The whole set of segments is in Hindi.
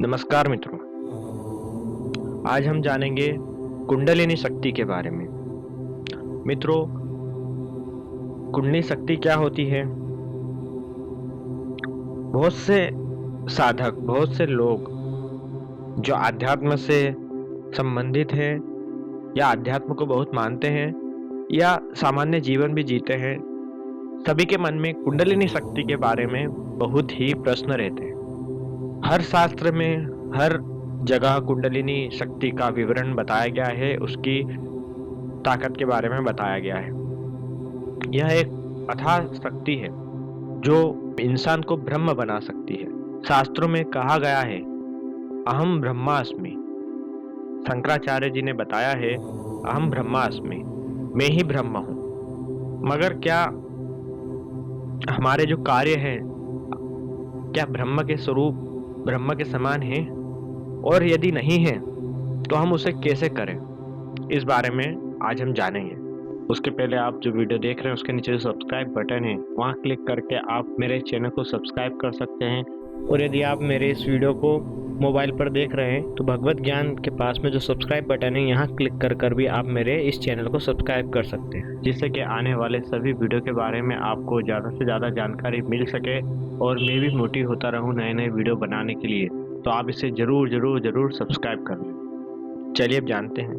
नमस्कार मित्रों। आज हम जानेंगे कुंडलिनी शक्ति के बारे में। मित्रों, कुंडलिनी शक्ति क्या होती है? बहुत से साधक, बहुत से लोग जो आध्यात्म से संबंधित हैं या अध्यात्म को बहुत मानते हैं या सामान्य जीवन भी जीते हैं, सभी के मन में कुंडलिनी शक्ति के बारे में बहुत ही प्रश्न रहते हैं। हर शास्त्र में, हर जगह कुंडलिनी शक्ति का विवरण बताया गया है, उसकी ताकत के बारे में बताया गया है। यह एक अथाह शक्ति है जो इंसान को ब्रह्म बना सकती है। शास्त्रों में कहा गया है, अहम ब्रह्मास्मि। शंकराचार्य जी ने बताया है, अहम ब्रह्मास्मि, मैं ही ब्रह्म हूँ। मगर क्या हमारे जो कार्य हैं, क्या ब्रह्म के स्वरूप, ब्रह्म के समान हैं? और यदि नहीं है तो हम उसे कैसे करें? इस बारे में आज हम जानेंगे। उसके पहले आप जो वीडियो देख रहे हैं उसके नीचे जो सब्सक्राइब बटन है वहां क्लिक करके आप मेरे चैनल को सब्सक्राइब कर सकते हैं। और यदि आप मेरे इस वीडियो को मोबाइल पर देख रहे हैं तो भगवत ज्ञान के पास में जो सब्सक्राइब बटन है यहाँ क्लिक कर भी आप मेरे इस चैनल को सब्सक्राइब कर सकते हैं, जिससे कि आने वाले सभी वीडियो के बारे में आपको ज़्यादा से ज़्यादा जानकारी मिल सके और मैं भी मोटिव होता रहूँ नए नए वीडियो बनाने के लिए। तो आप इसे ज़रूर सब्सक्राइब कर लें। चलिए अब जानते हैं।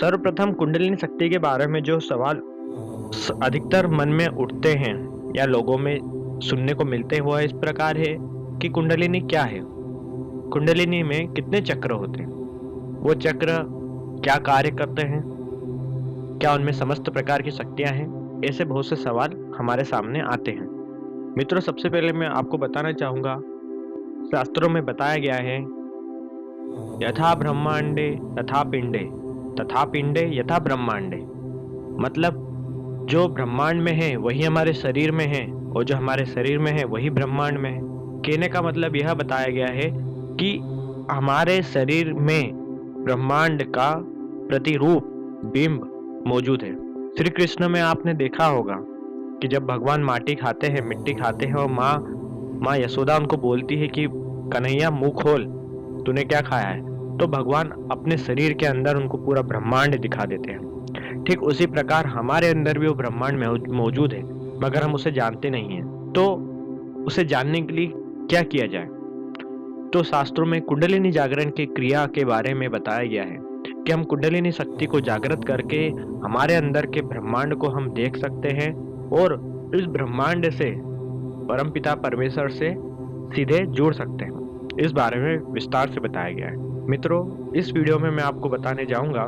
सर्वप्रथम कुंडलिनी शक्ति के बारे में जो सवाल अधिकतर मन में उठते हैं या लोगों में सुनने को मिलते हैं वह इस प्रकार है कि कुंडलिनी क्या है? कुंडलिनी में कितने चक्र होते हैं? वो चक्र क्या कार्य करते हैं? क्या उनमें समस्त प्रकार की शक्तियां हैं? ऐसे बहुत से सवाल हमारे सामने आते हैं। मित्रों, सबसे पहले मैं आपको बताना चाहूंगा, शास्त्रों में बताया गया है, यथा ब्रह्मांडे तथा पिंडे, तथा पिंडे यथा ब्रह्मांडे। मतलब जो ब्रह्मांड में है वही हमारे शरीर में है और जो हमारे शरीर में है वही ब्रह्मांड में है। कहने का मतलब यह बताया गया है कि हमारे शरीर में ब्रह्मांड का प्रतिरूप, बिंब मौजूद है। श्री कृष्ण में आपने देखा होगा कि जब भगवान माटी खाते हैं, मिट्टी खाते हैं और माँ यशोदा उनको बोलती है कि कन्हैया मुंह खोल, तूने क्या खाया है? तो भगवान अपने शरीर के अंदर उनको पूरा ब्रह्मांड दिखा देते हैं। ठीक उसी प्रकार हमारे अंदर भी वो ब्रह्मांड मौजूद है, मगर हम उसे जानते नहीं हैं। तो उसे जानने के लिए क्या किया जाए? तो शास्त्रों में कुंडलिनी जागरण की क्रिया के बारे में बताया गया है कि हम कुंडलिनी शक्ति को जागृत करके हमारे अंदर के ब्रह्मांड को हम देख सकते हैं और इस ब्रह्मांड से परमपिता परमेश्वर से सीधे जुड़ सकते हैं। इस बारे में विस्तार से बताया गया है। मित्रों, इस वीडियो में मैं आपको बताने जाऊंगा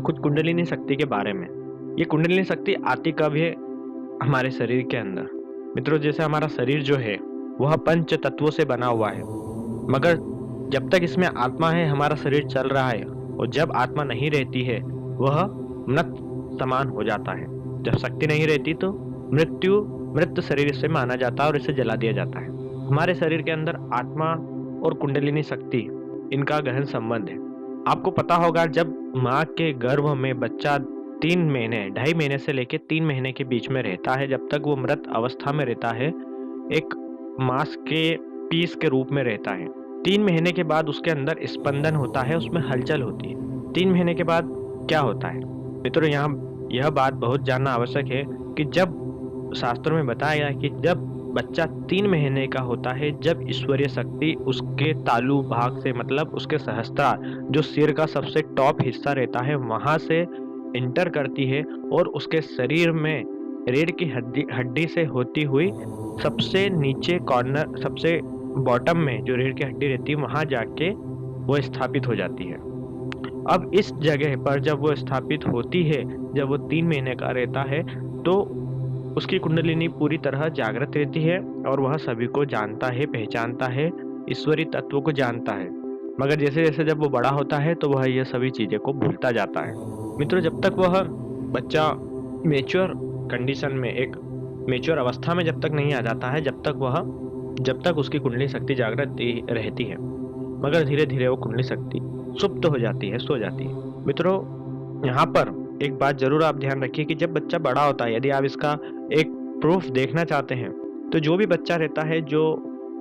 खुद कुंडलिनी शक्ति के बारे में। ये कुंडलिनी शक्ति आती कब है हमारे शरीर के अंदर? मित्रों, जैसे हमारा शरीर जो है वह पंच तत्वों से बना हुआ है, मगर जब तक इसमें आत्मा है हमारा शरीर चल रहा है, और जब आत्मा नहीं रहती है वह मृत समान हो जाता है। जब शक्ति नहीं रहती तो मृत शरीर से माना जाता है और इसे जला दिया जाता है। हमारे शरीर के अंदर आत्मा और कुंडलिनी शक्ति, इनका गहन संबंध है। आपको पता होगा, जब माँ के गर्भ में बच्चा 3 महीने, 2.5 महीने से लेकर 3 महीने के बीच में रहता है, जब तक वो मृत अवस्था में रहता है, एक मांस के पीस के रूप में रहता है। 3 महीने के बाद उसके अंदर स्पंदन होता है, उसमें हलचल होती है। 3 महीने के बाद क्या होता है? मित्रों, यहाँ यह बात बहुत जानना आवश्यक है कि जब शास्त्रों में बताया गया कि जब बच्चा 3 महीने का होता है, जब ईश्वरीय शक्ति उसके तालु भाग से, मतलब उसके सहस्त्रार, जो सिर का सबसे टॉप हिस्सा रहता है, वहां से इंटर करती है और उसके शरीर में रीढ़ की हड्डी से होती हुई सबसे नीचे कॉर्नर, सबसे बॉटम में जो रीढ़ की हड्डी रहती है वहां जाके वो स्थापित हो जाती है। अब इस जगह पर जब वो स्थापित होती है, जब वो 3 महीने का रहता है, तो उसकी कुंडलिनी पूरी तरह जागृत रहती है और वह सभी को जानता है, पहचानता है, ईश्वरी तत्वों को जानता है। मगर जैसे जैसे जब वो बड़ा होता है तो वह ये सभी चीजें को भूलता जाता है। मित्रों, जब तक वह बच्चा मेच्योर कंडीशन में, एक मेच्योर अवस्था में जब तक नहीं आ जाता है, जब तक उसकी कुंडली शक्ति जागृत रहती है, मगर धीरे धीरे वो कुंडली शक्ति सुप्त हो जाती है, सो जाती है। मित्रों, यहाँ पर एक बात जरूर आप ध्यान रखिए कि जब बच्चा बड़ा होता है, यदि आप इसका एक प्रूफ देखना चाहते हैं, तो जो भी बच्चा रहता है जो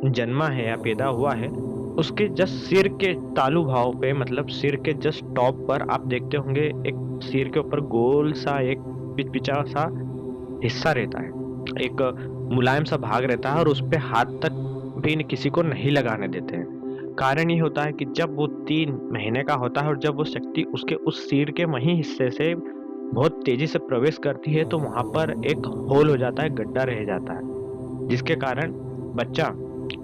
जन्मा है या पैदा हुआ है, उसके जस्ट सिर के तालू भाव पे, मतलब सिर के जस्ट टॉप पर आप देखते होंगे एक सिर के ऊपर गोल सा एक पिचपिचा सा हिस्सा रहता है, एक मुलायम सा भाग रहता है और उस पे हाथ तक भी किसी को नहीं लगाने देते हैं। कारण ये होता है कि जब वो 3 महीने का होता है और जब वो शक्ति उसके उस सिर के वहीं हिस्से से बहुत तेजी से प्रवेश करती है तो वहाँ पर एक होल हो जाता है, गड्ढा रह जाता है, जिसके कारण बच्चा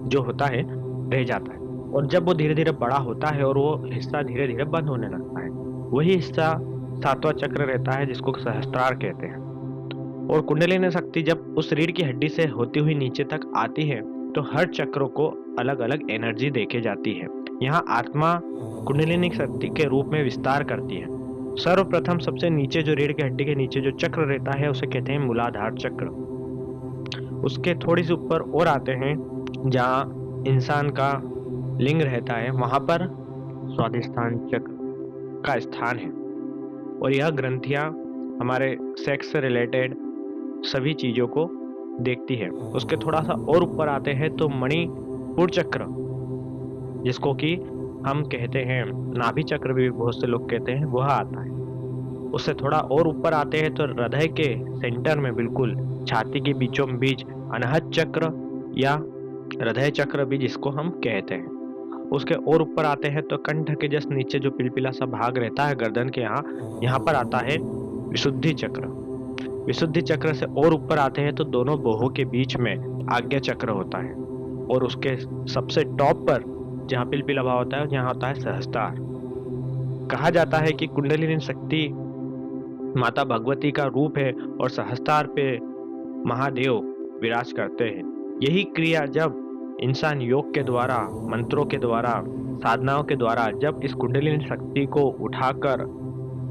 जो होता है रह जाता है। और जब वो धीरे-धीरे बड़ा होता है और वो हिस्सा धीरे-धीरे बंद होने लगता है, वही हिस्सा 7वां चक्र रहता है जिसको सहस्त्रार कहते हैं। और कुंडलिनी शक्ति जब उस रीढ़ की हड्डी से होती हुई नीचे तक आती है तो हर चक्रों को अलग-अलग एनर्जी देके जाती है। यहाँ आत्मा कुंडलिनी शक्ति के रूप में विस्तार करती है। सर्वप्रथम सबसे नीचे जो रीढ़ की हड्डी के नीचे जो चक्र रहता है उसे कहते हैं मूलाधार चक्र। उसके थोड़ी सी ऊपर और आते हैं जहाँ इंसान का लिंग रहता है, वहां पर स्वादिष्ठान चक्र का स्थान है और यह ग्रंथियां हमारे सेक्स से रिलेटेड सभी चीजों को देखती है। उसके थोड़ा सा और ऊपर आते हैं तो मणिपुर चक्र, जिसको कि हम कहते हैं नाभि चक्र भी बहुत से लोग कहते हैं, वह आता है। उससे थोड़ा और ऊपर आते हैं तो हृदय के सेंटर में बिल्कुल छाती के बीचों बीच अनाहत चक्र या हृदय चक्र भी जिसको हम कहते हैं। उसके और ऊपर आते हैं तो कंठ के जस्ट नीचे जो पिलपिला सा भाग रहता है गर्दन के यहाँ पर आता है विशुद्धि चक्र। विशुद्धि चक्र से और ऊपर आते हैं तो दोनों बाहों के बीच में आज्ञा चक्र होता है और उसके सबसे टॉप पर जहाँ पिलपिला भाव होता है यहाँ होता है सहस्त्रार। कहा जाता है कि कुंडलिनी शक्ति माता भगवती का रूप है और सहस्त्रार पे महादेव विराज करते हैं। यही क्रिया जब इंसान योग के द्वारा, मंत्रों के द्वारा, साधनाओं के द्वारा जब इस कुंडलिनी शक्ति को उठाकर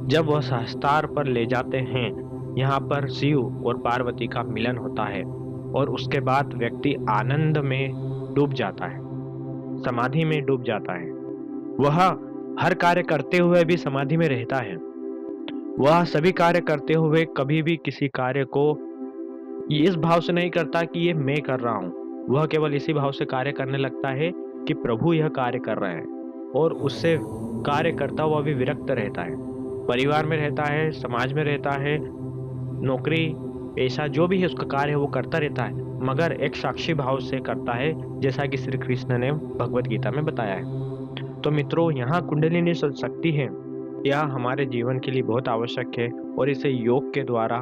जब वह सहस्त्रार पर ले जाते हैं, यहाँ पर शिव और पार्वती का मिलन होता है और उसके बाद व्यक्ति आनंद में डूब जाता है, समाधि में डूब जाता है। वह हर कार्य करते हुए भी समाधि में रहता है। वह सभी कार्य करते हुए कभी भी किसी कार्य को इस भाव से नहीं करता कि ये मैं कर रहा हूँ। वह केवल इसी भाव से कार्य करने लगता है कि प्रभु यह कार्य कर रहे हैं और उससे कार्य करता हुआ भी विरक्त रहता है। परिवार में रहता है, समाज में रहता है, नौकरी पेशा जो भी है उसका कार्य वो करता रहता है, मगर एक साक्षी भाव से करता है, जैसा कि श्री कृष्ण ने भगवत गीता में बताया है। तो मित्रों, यहाँ कुंडलिनी शक्ति है, यह हमारे जीवन के लिए बहुत आवश्यक है और इसे योग के द्वारा,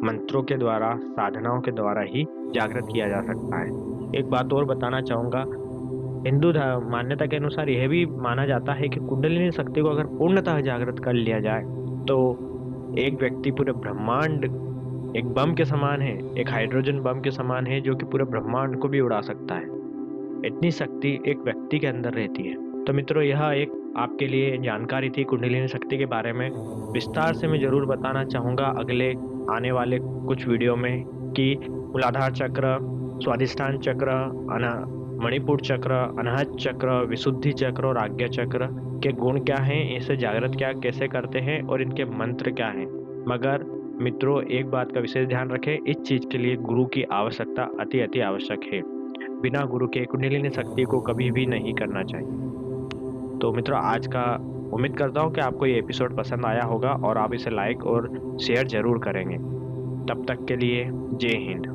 मंत्रों के द्वारा, साधनाओं के द्वारा ही जागृत किया जा सकता है। एक बात और बताना चाहूँगा, हिंदू मान्यता के अनुसार यह भी माना जाता है कि कुंडलिनी शक्ति को अगर पूर्णतः जागृत कर लिया जाए तो एक व्यक्ति पूरे ब्रह्मांड एक बम के समान है, एक हाइड्रोजन बम के समान है जो कि पूरे ब्रह्मांड को भी उड़ा सकता है। इतनी शक्ति एक व्यक्ति के अंदर रहती है। तो मित्रों, यह एक आपके लिए जानकारी थी कुंडलिनी शक्ति के बारे में। विस्तार से मैं जरूर बताना चाहूँगा अगले आने वाले कुछ वीडियो में कि मूलाधार चक्र, स्वादिष्ठान चक्र, मणिपुर चक्र, अनाहत चक्र, विशुद्धि चक्र और आज्ञा चक्र के गुण क्या हैं, इसे जागृत क्या कैसे करते हैं और इनके मंत्र क्या हैं। मगर मित्रों, एक बात का विशेष ध्यान रखें, इस चीज़ के लिए गुरु की आवश्यकता अति आवश्यक है। बिना गुरु के कुंडलिनी शक्ति को कभी भी नहीं करना चाहिए। तो मित्रों, आज का उम्मीद करता हूँ कि आपको ये एपिसोड पसंद आया होगा और आप इसे लाइक और शेयर जरूर करेंगे। तब तक के लिए जय हिंद।